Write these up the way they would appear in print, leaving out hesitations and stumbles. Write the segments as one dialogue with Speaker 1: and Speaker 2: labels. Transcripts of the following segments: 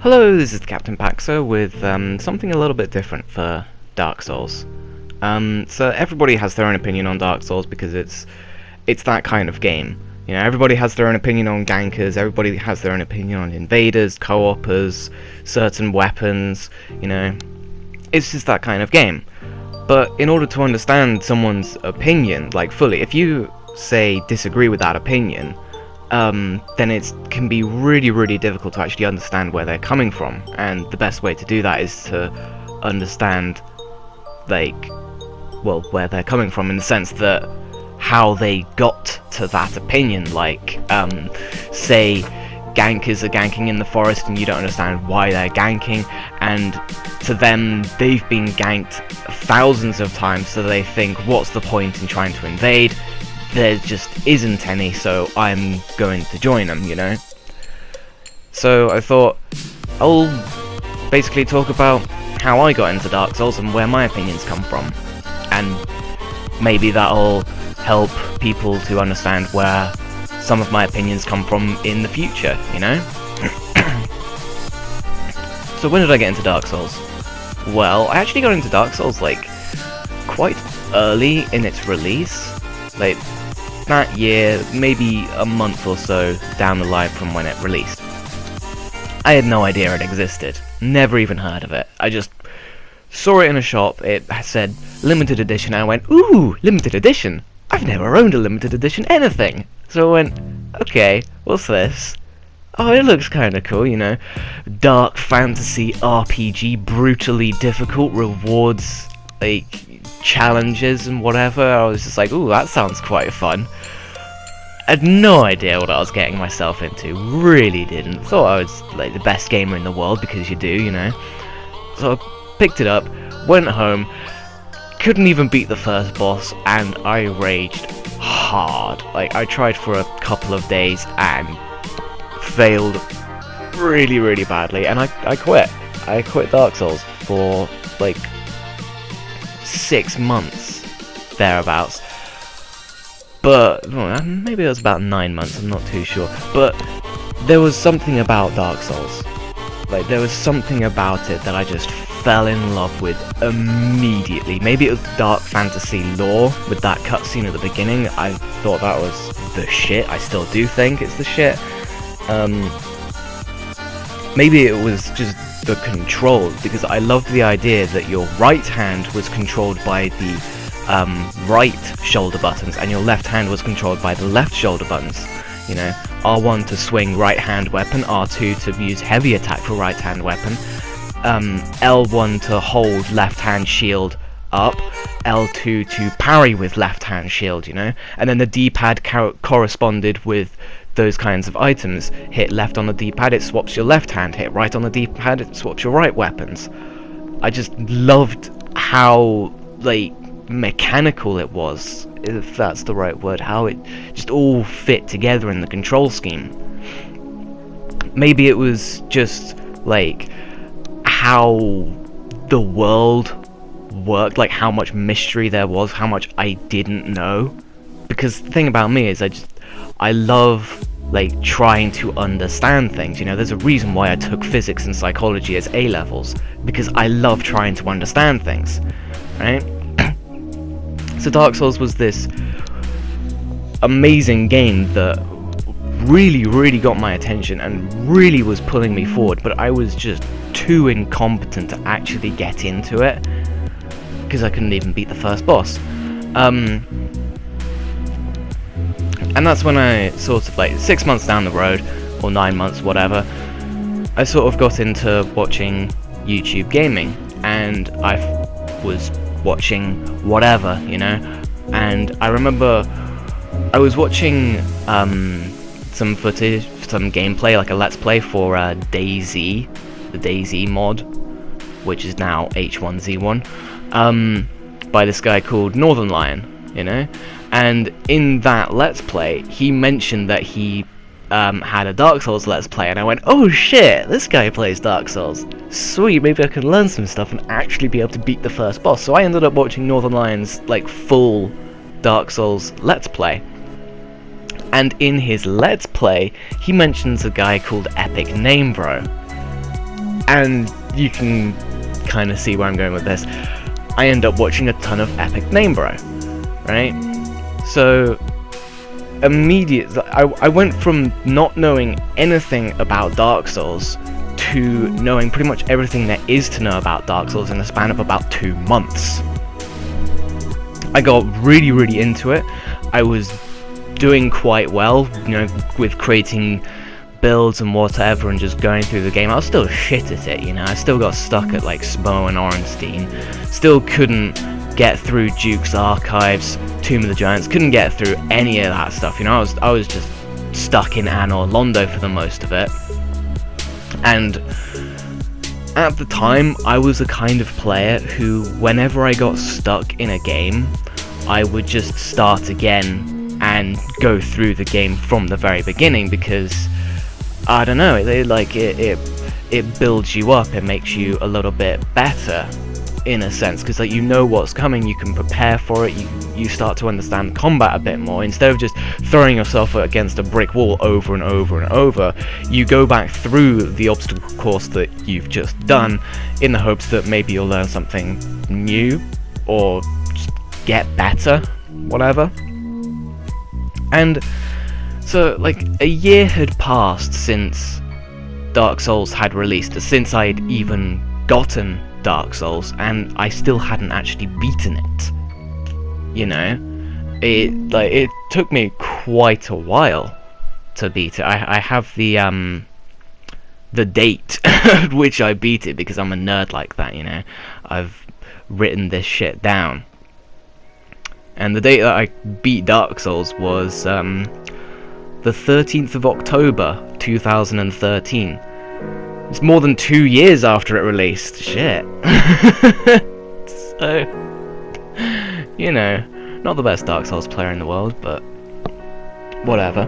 Speaker 1: Hello, this is Captain Paxo with something a little bit different for Dark Souls. So everybody has their own opinion on Dark Souls because it's that kind of game. You know, everybody has their own opinion on gankers, everybody has their own opinion on invaders, co-opers, certain weapons, you know. It's just that kind of game. But in order to understand someone's opinion, like fully, if you, say, disagree with that opinion, then it can be really difficult to actually understand where they're coming from, and the best way to do that is to understand, like, well, where they're coming from, in the sense that how they got to that opinion. Like, say gankers are ganking in the forest and you don't understand why they're ganking, and to them they've been ganked thousands of times, so they think, what's the point in trying to invade? There just isn't any, so I'm going to join them, you know? So I thought I'll basically talk about how I got into Dark Souls and where my opinions come from, and maybe that'll help people to understand where some of my opinions come from in the future, you know? So when did I get into Dark Souls? Well, I actually got into Dark Souls like quite early in its release, like that year, maybe a month or so down the line from when it released. I had no idea it existed, never even heard of it. I just saw it in a shop, it said limited edition, and I went, ooh, limited edition? I've never owned a limited edition anything. So I went, okay, what's this? Oh, it looks kinda cool, you know. Dark fantasy RPG, brutally difficult, rewards, like, challenges and whatever. I was just like, ooh, that sounds quite fun. I had no idea what I was getting myself into, really didn't. Thought I was like the best gamer in the world, because you do, you know. So I picked it up, went home, couldn't even beat the first boss, and I raged hard. Like, I tried for a couple of days and failed really badly, and I quit. I quit Dark Souls for like 6 months, thereabouts. But maybe it was about 9 months, I'm not too sure. But there was something about Dark Souls. Like, there was something about it that I just fell in love with immediately. Maybe it was the dark fantasy lore with that cutscene at the beginning. I thought that was the shit. I still do think it's the shit. Maybe it was just the control, because I loved the idea that your right hand was controlled by the right shoulder buttons and your left hand was controlled by the left shoulder buttons. You know, R1 to swing right hand weapon, R2 to use heavy attack for right hand weapon, L1 to hold left hand shield up, L2 to parry with left hand shield, you know, and then the D-pad corresponded with those kinds of items. Hit left on the D-pad, it swaps your left hand, hit right on the D-pad, it swaps your right weapons. I just loved how, like, mechanical it was, if that's the right word, how it just all fit together in the control scheme. Maybe it was just, like, how the world worked, like how much mystery there was, how much I didn't know. Because the thing about me is I love, like, trying to understand things, you know. There's a reason why I took physics and psychology as A-levels, because I love trying to understand things, right? So Dark Souls was this amazing game that really got my attention and really was pulling me forward, but I was just too incompetent to actually get into it, because I couldn't even beat the first boss. And that's when I sort of, like, 6 months down the road, or 9 months, whatever, I sort of got into watching YouTube gaming, and I was watching whatever, you know. And I remember I was watching some footage, some gameplay, like a let's play for DayZ, the DayZ mod, which is now H1Z1, by this guy called Lordran, you know. And in that let's play, he mentioned that he had a Dark Souls let's play, and I went, oh shit, this guy plays Dark Souls. Sweet, maybe I can learn some stuff and actually be able to beat the first boss. So I ended up watching Lordran's, like, full Dark Souls let's play. And in his let's play, he mentions a guy called Epic Name Bro. and you can kind of see where I'm going with this. I end up watching a ton of Epic Name Bro, right? So immediately, I went from not knowing anything about Dark Souls to knowing pretty much everything there is to know about Dark Souls in a span of about 2 months. I got really into it. I was doing quite well, you know, with creating builds and whatever and just going through the game. I was still shit at it, you know. I still got stuck at like Smo and Orenstein. Still couldn't get through Duke's Archives, Tomb of the Giants. Couldn't get through any of that stuff, you know. I was just stuck in Anor Londo for the most of it. And at the time, I was the kind of player who, whenever I got stuck in a game, I would just start again and go through the game from the very beginning, because I don't know, it builds you up, it makes you a little bit better in a sense, because like you know what's coming, you can prepare for it, you start to understand combat a bit more. Instead of just throwing yourself against a brick wall over and over and over, you go back through the obstacle course that you've just done in the hopes that maybe you'll learn something new or just get better, whatever. And so like a year had passed since Dark Souls had released, since I'd even gotten Dark Souls, and I still hadn't actually beaten it. You know, it took me quite a while to beat it. I have the date at which I beat it, because I'm a nerd like that, you know. I've written this shit down. And the date that I beat Dark Souls was the 13th of October 2013. It's more than 2 years after it released. Shit. So, you know, not the best Dark Souls player in the world, but whatever.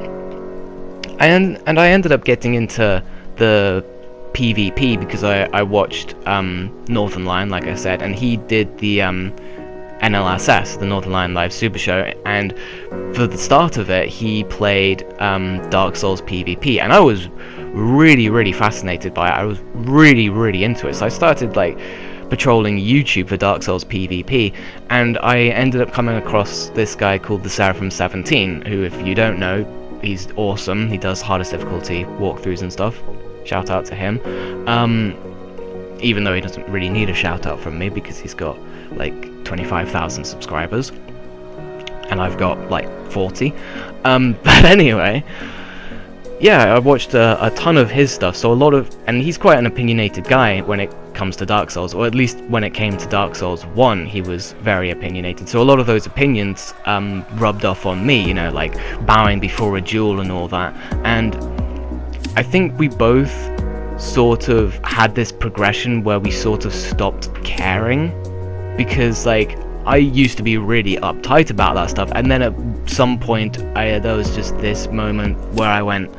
Speaker 1: And I ended up getting into the PvP because I watched Northern Lion, like I said, and he did the NLSS, the Northern Lion Live Super Show, and for the start of it, he played Dark Souls PvP, and I was really fascinated by it. I was really into it, so I started like patrolling YouTube for Dark Souls PvP, and I ended up coming across this guy called the SHAREfactory, who, if you don't know, he's awesome. He does hardest difficulty walkthroughs and stuff. Shout out to him. Even though he doesn't really need a shout out from me, because he's got like 25,000 subscribers and I've got like 40. But anyway, yeah, I watched a ton of his stuff, so and he's quite an opinionated guy when it comes to Dark Souls, or at least when it came to Dark Souls 1, he was very opinionated, so a lot of those opinions rubbed off on me, you know, like bowing before a duel and all that. And I think we both sort of had this progression where we sort of stopped caring, because like I used to be really uptight about that stuff, and then at some point there was just this moment where I went,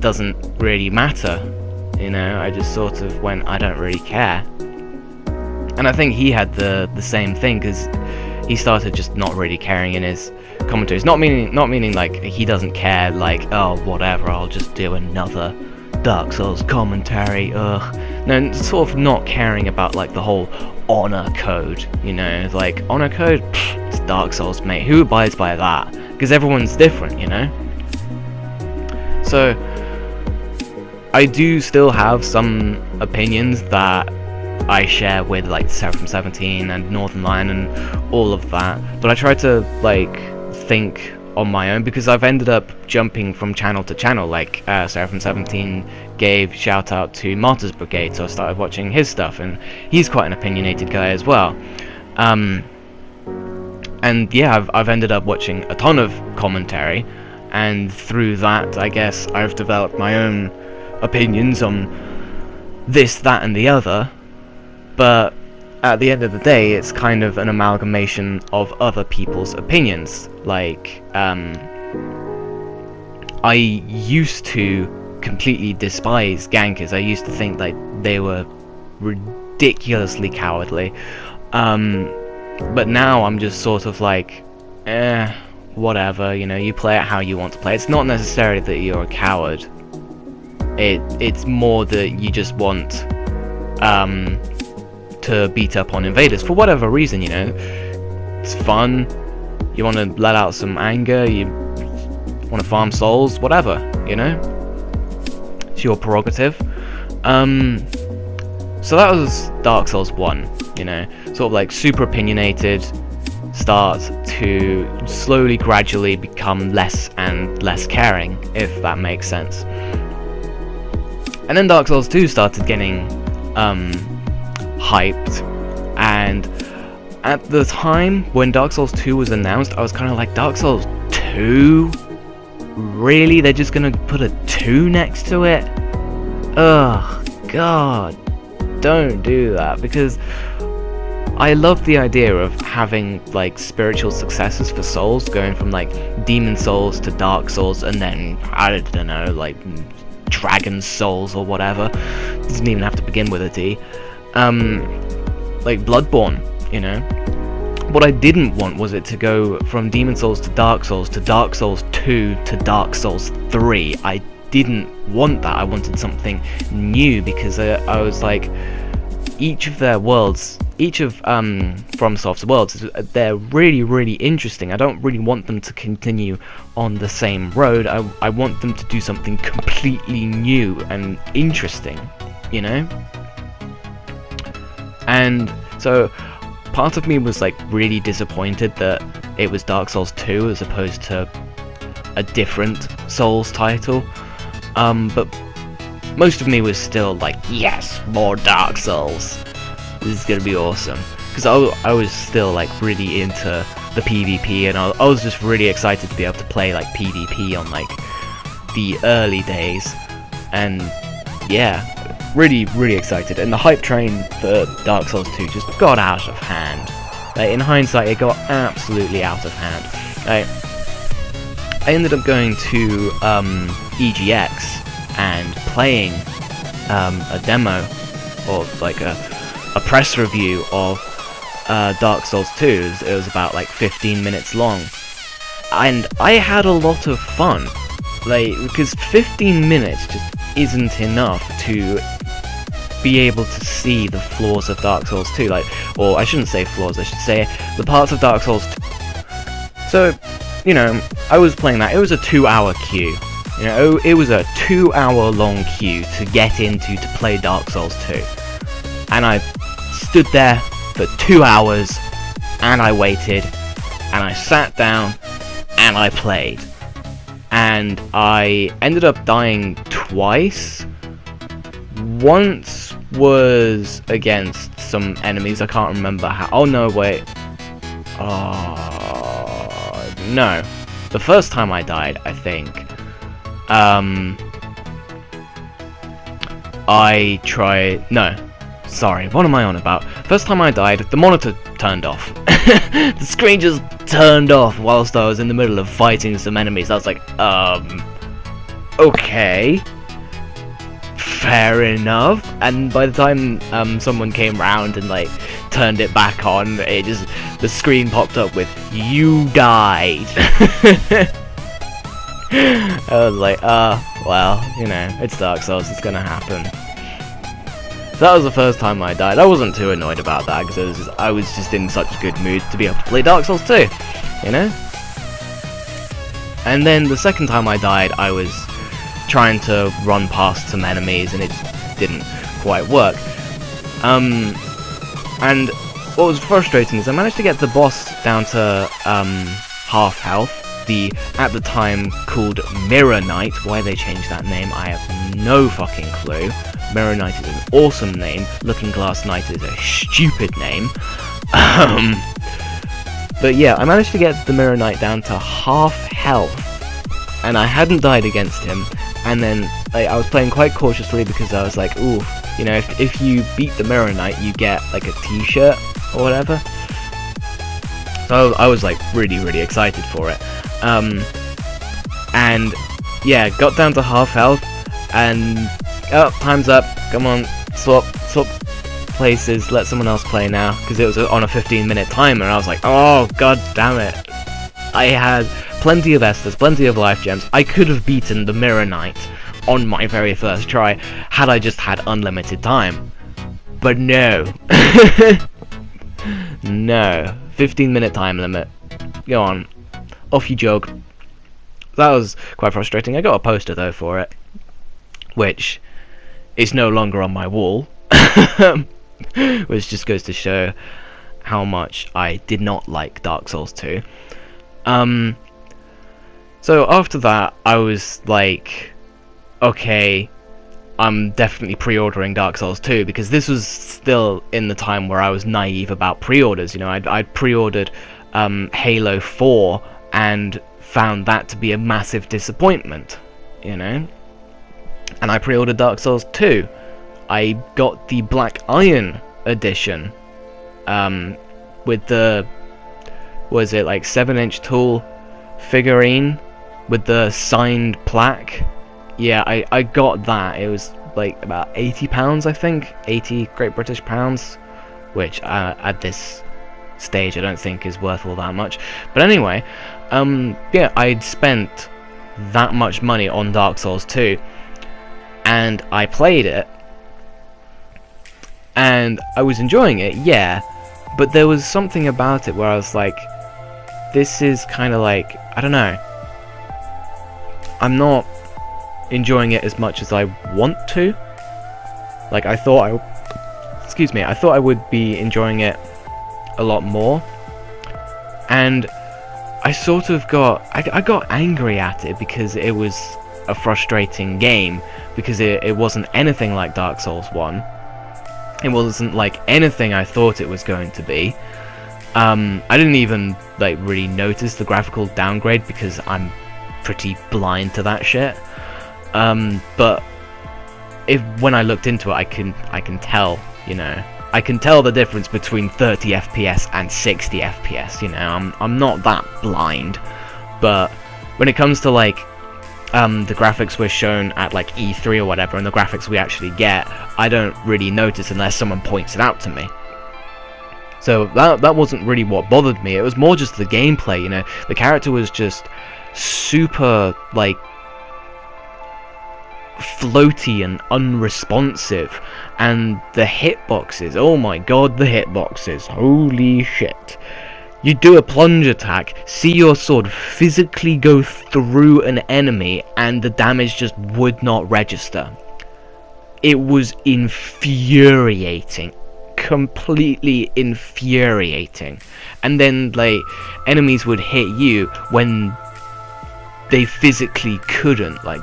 Speaker 1: doesn't really matter, you know. I just sort of went, I don't really care. And I think he had the same thing, because he started just not really caring in his commentaries, not meaning like he doesn't care, like, oh whatever, I'll just do another Dark Souls commentary, ugh. No, sort of not caring about like the whole honor code, you know, like honor code, pfft, it's Dark Souls, mate, who abides by that? Because everyone's different, you know. So I do still have some opinions that I share with like SHAREfactory and Northern Lion and all of that, but I try to like think on my own, because I've ended up jumping from channel to channel. Like SHAREfactory gave shout out to Martyr's Brigade, so I started watching his stuff, and he's quite an opinionated guy as well. And yeah, I've ended up watching a ton of commentary, and through that I guess I've developed my own opinions on this, that and the other, but at the end of the day it's kind of an amalgamation of other people's opinions. Like I used to completely despise gankers. I used to think like they were ridiculously cowardly, but now I'm just sort of like, whatever, you know, you play it how you want to play. It's not necessarily that you're a coward, it's more that you just want to beat up on invaders for whatever reason, you know. It's fun, you want to let out some anger, you want to farm souls, whatever, you know. It's your prerogative. So that was Dark Souls 1, you know, sort of like super opinionated, start to slowly, gradually become less and less caring, if that makes sense. And then Dark Souls 2 started getting hyped, and at the time when Dark Souls 2 was announced, I was kind of like, Dark Souls 2? Really? They're just gonna put a 2 next to it? Ugh, God, don't do that, because I love the idea of having like spiritual successors for souls, going from like Demon Souls to Dark Souls, and then, I don't know, like Dragon Souls or whatever. Doesn't even have to begin with a D. Like Bloodborne, you know. What I didn't want was it to go from Demon Souls to Dark Souls 2 to Dark Souls 3. I didn't want that. I wanted something new, because I was like, each of their worlds, each of FromSoft's worlds, they're really, really interesting. I don't really want them to continue on the same road. I want them to do something completely new and interesting, you know? And so part of me was like really disappointed that it was Dark Souls 2 as opposed to a different Souls title, but most of me was still like, yes, more Dark Souls, this is gonna be awesome, because I was still like really into the PvP, and I was just really excited to be able to play like PvP on like the early days, and yeah, really, really excited. And the hype train for Dark Souls 2 just got out of hand. Like, in hindsight, it got absolutely out of hand. I ended up going to EGX and playing a demo, or like a press review of Dark Souls 2. It was about like 15 minutes long, and I had a lot of fun, like, because 15 minutes just isn't enough to be able to see the flaws of Dark Souls 2, like, or I shouldn't say flaws, I should say the parts of Dark Souls 2. So, you know, I was playing that. It was a 2-hour queue, you know, it was a 2-hour long queue to get into to play Dark Souls 2, and I stood there for 2 hours, and I waited, and I sat down, and I played, and I ended up dying twice. Once was against some enemies, I can't remember how. Oh no, wait. Oh no. The first time I died, I think, I tried. No, sorry, what am I on about? First time I died, the monitor turned off. The screen just turned off whilst I was in the middle of fighting some enemies. I was like, okay. Fair enough. And by the time someone came round and like turned it back on, the screen popped up with "You died." I was like, well, you know, it's Dark Souls, it's gonna happen. So that was the first time I died. I wasn't too annoyed about that, because I was just in such a good mood to be able to play Dark Souls 2, you know? And then the second time I died, I was trying to run past some enemies, and it just didn't quite work. And what was frustrating is I managed to get the boss down to half health, at the time called Mirror Knight. Why they changed that name, I have no fucking clue. Mirror Knight is an awesome name, Looking Glass Knight is a stupid name. But yeah, I managed to get the Mirror Knight down to half health, and I hadn't died against him. And then I was playing quite cautiously, because I was like, ooh, you know, if you beat the Mirror Knight, you get like a t-shirt or whatever. So I was like really, really excited for it. And yeah, got down to half health, and time's up, come on, swap places, let someone else play now, because it was on a 15-minute timer, and I was like, oh god damn it. I had plenty of Estus, plenty of life gems. I could have beaten the Mirror Knight on my very first try had I just had unlimited time. But no. No. 15-minute time limit. Go on. Off you jog. That was quite frustrating. I got a poster though for it, which is no longer on my wall. Which just goes to show how much I did not like Dark Souls 2. So after that, I was like, okay, I'm definitely pre-ordering Dark Souls 2, because this was still in the time where I was naive about pre-orders. You know, I'd pre-ordered Halo 4 and found that to be a massive disappointment, you know. And I pre-ordered Dark Souls 2. I got the Black Iron edition, with the, was it like 7-inch tall figurine with the signed plaque. Yeah, I got that. It was like about £80, I think, 80 Great British pounds, which at this stage I don't think is worth all that much. But anyway, yeah, I'd spent that much money on Dark Souls 2, and I played it, and I was enjoying it, yeah, but there was something about it where I was like, this is kind of like, I don't know, I'm not enjoying it as much as I want to. Like, I thought I would be enjoying it a lot more, and I sort of got, I got angry at it because it was a frustrating game, because it wasn't anything like Dark Souls 1. It wasn't like anything I thought it was going to be. I didn't even like really notice the graphical downgrade because I'm pretty blind to that shit. But when I looked into it, I can tell, you know, I can tell the difference between 30 FPS and 60 FPS, you know. I'm not that blind, but when it comes to like the graphics we're shown at like E3 or whatever, and the graphics we actually get, I don't really notice unless someone points it out to me. So that wasn't really what bothered me. It was more just the gameplay, you know. The character was just super like floaty and unresponsive, and the hitboxes, oh my god, the hitboxes, holy shit. You do a plunge attack, see your sword physically go through an enemy, and the damage just would not register. It was infuriating, completely infuriating. And then like enemies would hit you when they physically couldn't, like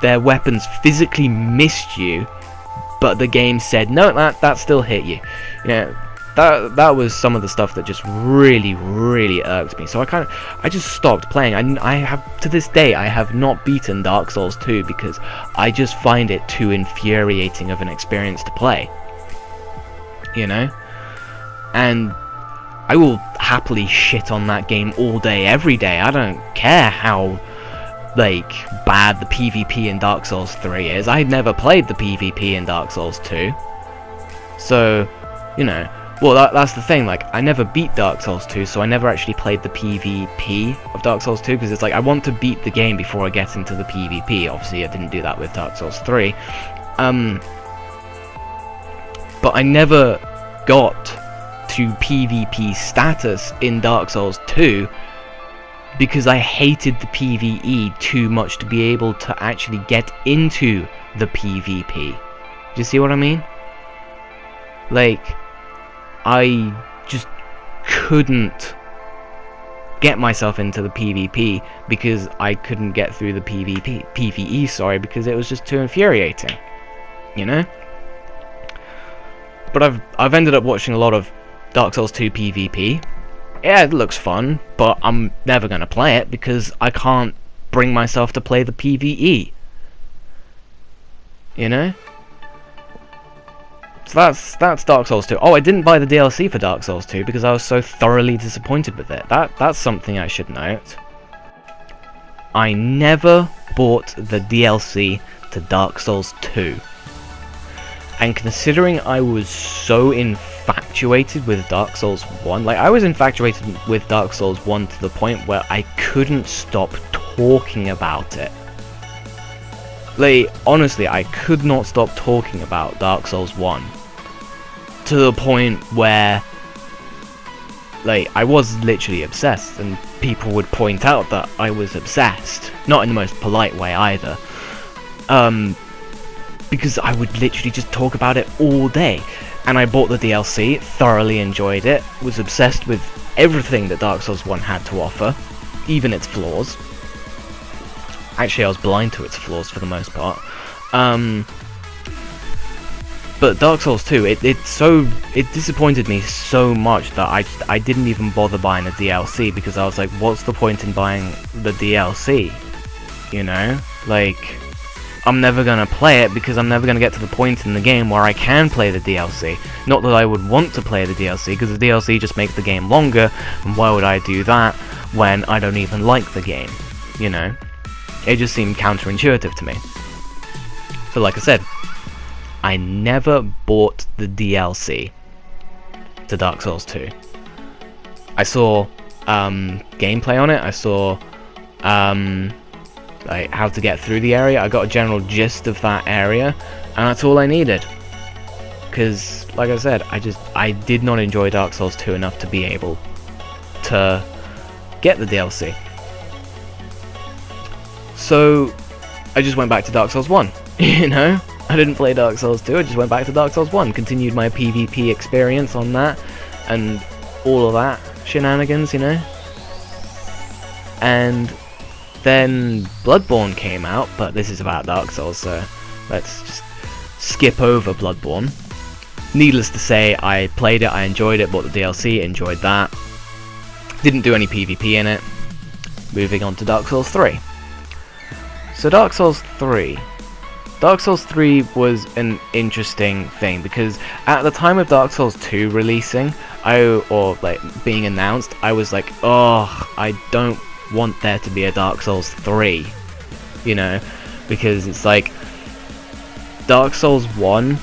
Speaker 1: their weapons physically missed you, but the game said no, that still hit you. You know, that was some of the stuff that just really irked me. So I just stopped playing. I have, to this day, I have not beaten Dark Souls 2 because I just find it too infuriating of an experience to play, you know. And I will happily shit on that game all day, every day. I don't care how like bad the PvP in Dark Souls 3 is. I never played the PvP in Dark Souls 2, so you know. Well, that's the thing, like, I never beat Dark Souls 2, so I never actually played the PvP of Dark Souls 2, because it's like, I want to beat the game before I get into the PvP. Obviously, I didn't do that with Dark Souls 3. But I never got to PvP status in Dark Souls 2, because I hated the PvE too much to be able to actually get into the PvP. Do you see what I mean? Like, I just couldn't get myself into the PvP because I couldn't get through the PvE, sorry, because it was just too infuriating, you know? But I've ended up watching a lot of Dark Souls 2 PvP. Yeah, it looks fun, but I'm never gonna play it because I can't bring myself to play the PvE, you know? So that's Dark Souls 2. Oh, I didn't buy the DLC for Dark Souls 2 because I was so thoroughly disappointed with it. That's something I should note. I never bought the DLC to Dark Souls 2. And considering I was so infatuated with Dark Souls 1, like I was infatuated with Dark Souls 1 to the point where I couldn't stop talking about it. Like, honestly, I could not stop talking about Dark Souls 1. to the point where, like, I was literally obsessed, and people would point out that I was obsessed. Not in the most polite way either. Because I would literally just talk about it all day. And I bought the DLC, thoroughly enjoyed it, was obsessed with everything that Dark Souls 1 had to offer, even its flaws. Actually, I was blind to its flaws for the most part. But Dark Souls 2, it disappointed me so much that I didn't even bother buying the DLC, because I was like, what's the point in buying the DLC? You know? Like, I'm never gonna play it because I'm never gonna get to the point in the game where I can play the DLC. Not that I would want to play the DLC, because the DLC just makes the game longer, and why would I do that when I don't even like the game? You know? It just seemed counterintuitive to me. So like I said, I never bought the DLC to Dark Souls 2. I saw gameplay on it, I saw like how to get through the area. I got a general gist of that area, and that's all I needed. Because, like I said, I did not enjoy Dark Souls 2 enough to be able to get the DLC. So I just went back to Dark Souls 1, you know? I didn't play Dark Souls 2, I just went back to Dark Souls 1, continued my PvP experience on that, and all of that shenanigans, you know? And then Bloodborne came out, but this is about Dark Souls, so let's just skip over Bloodborne. Needless to say, I played it, I enjoyed it, bought the DLC, enjoyed that. Didn't do any PvP in it. Moving on to Dark Souls 3. So Dark Souls 3 was an interesting thing, because at the time of Dark Souls 2 releasing, being announced, I was like, oh, I don't want there to be a Dark Souls 3, you know, because it's like, Dark Souls 1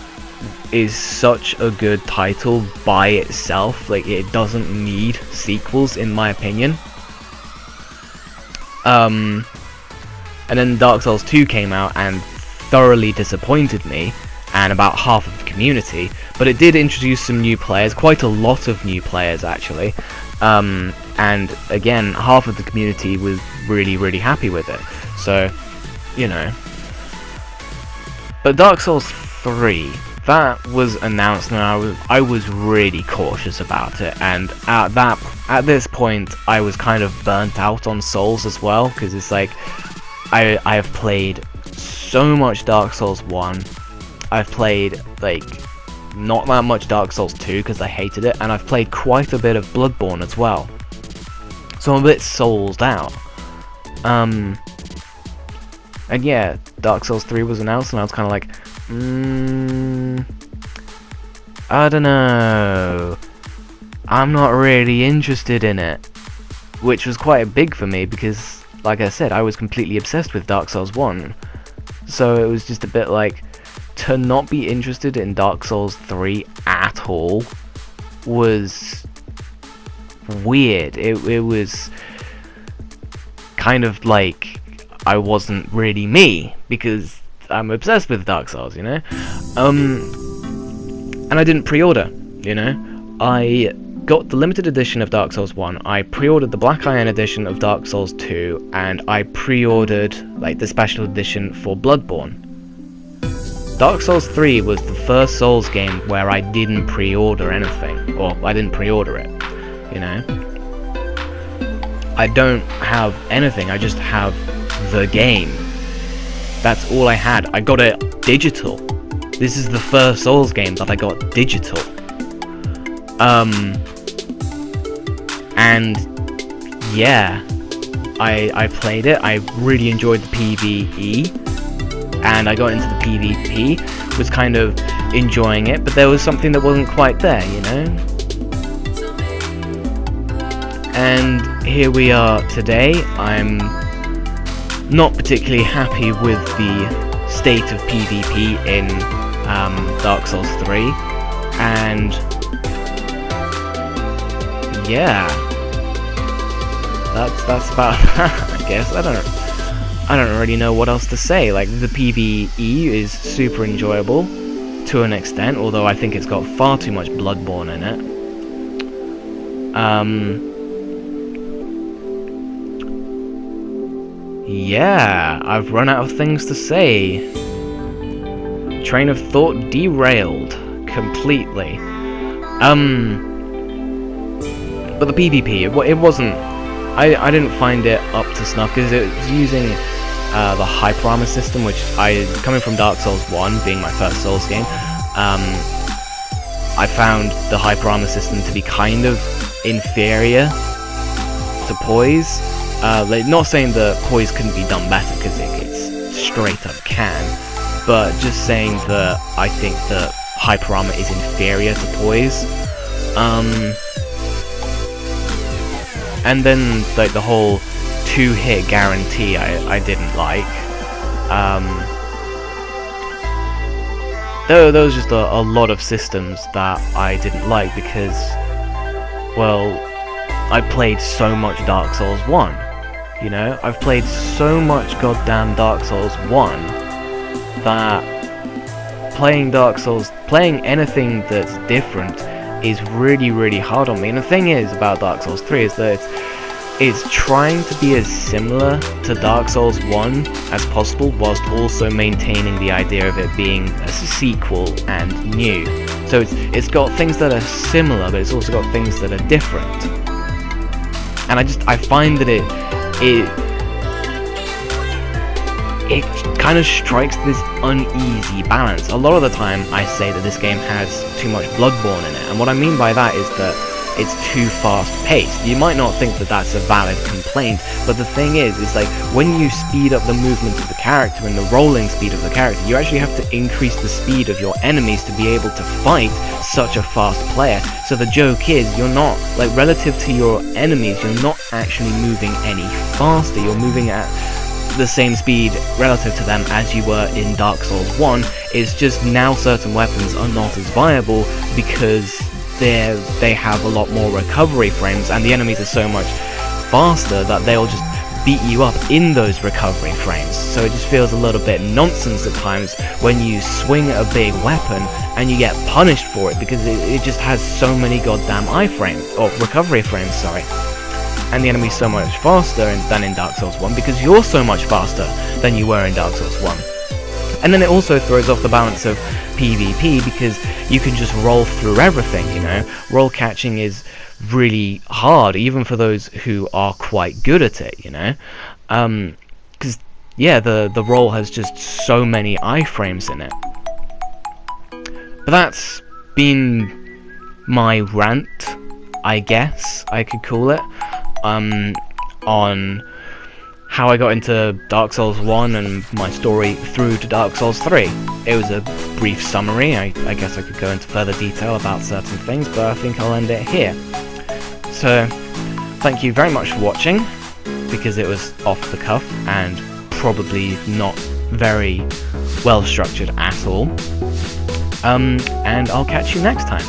Speaker 1: is such a good title by itself, like, it doesn't need sequels, in my opinion. And then Dark Souls 2 came out and thoroughly disappointed me, and about half of the community, but it did introduce some new players, quite a lot of new players actually, and again, half of the community was really happy with it, so, you know. But Dark Souls 3, that was announced, and I was really cautious about it, and at this point, I was kind of burnt out on Souls as well, because it's like, I have played so much Dark Souls 1, I've played, like, not that much Dark Souls 2 because I hated it, and I've played quite a bit of Bloodborne as well. So I'm a bit souled out. And yeah, Dark Souls 3 was announced, and I was kind of like, I don't know, I'm not really interested in it. Which was quite big for me because, like I said, I was completely obsessed with Dark Souls 1. So it was just a bit like, to not be interested in Dark Souls 3 at all was weird. It was kind of like I wasn't really me, because I'm obsessed with Dark Souls, you know? And I didn't pre-order, you know? I got the limited edition of Dark Souls 1, I pre-ordered the Black Iron edition of Dark Souls 2, and I pre-ordered, like, the special edition for Bloodborne. Dark Souls 3 was the first Souls game where I didn't pre-order anything, or I didn't pre-order it, you know? I don't have anything, I just have the game. That's all I had. I got it digital. This is the first Souls game that I got digital. And yeah, I played it, I really enjoyed the PvE, and I got into the PvP, was kind of enjoying it, but there was something that wasn't quite there, you know? And here we are today. I'm not particularly happy with the state of PvP in Dark Souls 3, and yeah, that's about that, I guess. I don't really know what else to say. Like, the PvE is super enjoyable to an extent, although I think it's got far too much Bloodborne in it. Yeah, I've run out of things to say. Train of thought derailed completely. But the PvP, it wasn't. I didn't find it up to snuff because it was using the hyper armor system, which coming from Dark Souls 1, being my first Souls game, I found the hyper armor system to be kind of inferior to poise. Like, not saying that poise couldn't be done better, because it's straight up can, but just saying that I think that hyper armor is inferior to poise. And then like the whole 2-hit guarantee I didn't like. There was just a lot of systems that I didn't like because, well, I played so much Dark Souls 1. You know, I've played so much goddamn Dark Souls 1 that playing anything that's different is really, really hard on me. And the thing is about Dark Souls 3 is that it's trying to be as similar to Dark Souls 1 as possible, whilst also maintaining the idea of it being a sequel and new. So it's got things that are similar, but it's also got things that are different. And I find that it kind of strikes this uneasy balance. A lot of the time I say that this game has too much Bloodborne in it, and what I mean by that is that it's too fast paced. You might not think that that's a valid complaint, but the thing is like when you speed up the movement of the character and the rolling speed of the character, you actually have to increase the speed of your enemies to be able to fight such a fast player. So the joke is, you're not, like, relative to your enemies, you're not actually moving any faster. You're moving at the same speed relative to them as you were in Dark Souls 1. It's just now certain weapons are not as viable because they have a lot more recovery frames, and the enemies are so much faster that they'll just beat you up in those recovery frames. So it just feels a little bit nonsense at times when you swing a big weapon and you get punished for it because it just has so many goddamn recovery frames, sorry. And the enemy's so much faster than in Dark Souls 1 because you're so much faster than you were in Dark Souls 1. And then it also throws off the balance of PvP because you can just roll through everything, you know. Roll catching is really hard, even for those who are quite good at it, you know. Because, yeah, the roll has just so many iframes in it. But that's been my rant, I guess I could call it, on how I got into Dark Souls 1 and my story through to Dark Souls 3. It was a brief summary. I guess I could go into further detail about certain things, but I think I'll end it here. So, thank you very much for watching, because it was off the cuff and probably not very well structured at all. And I'll catch you next time.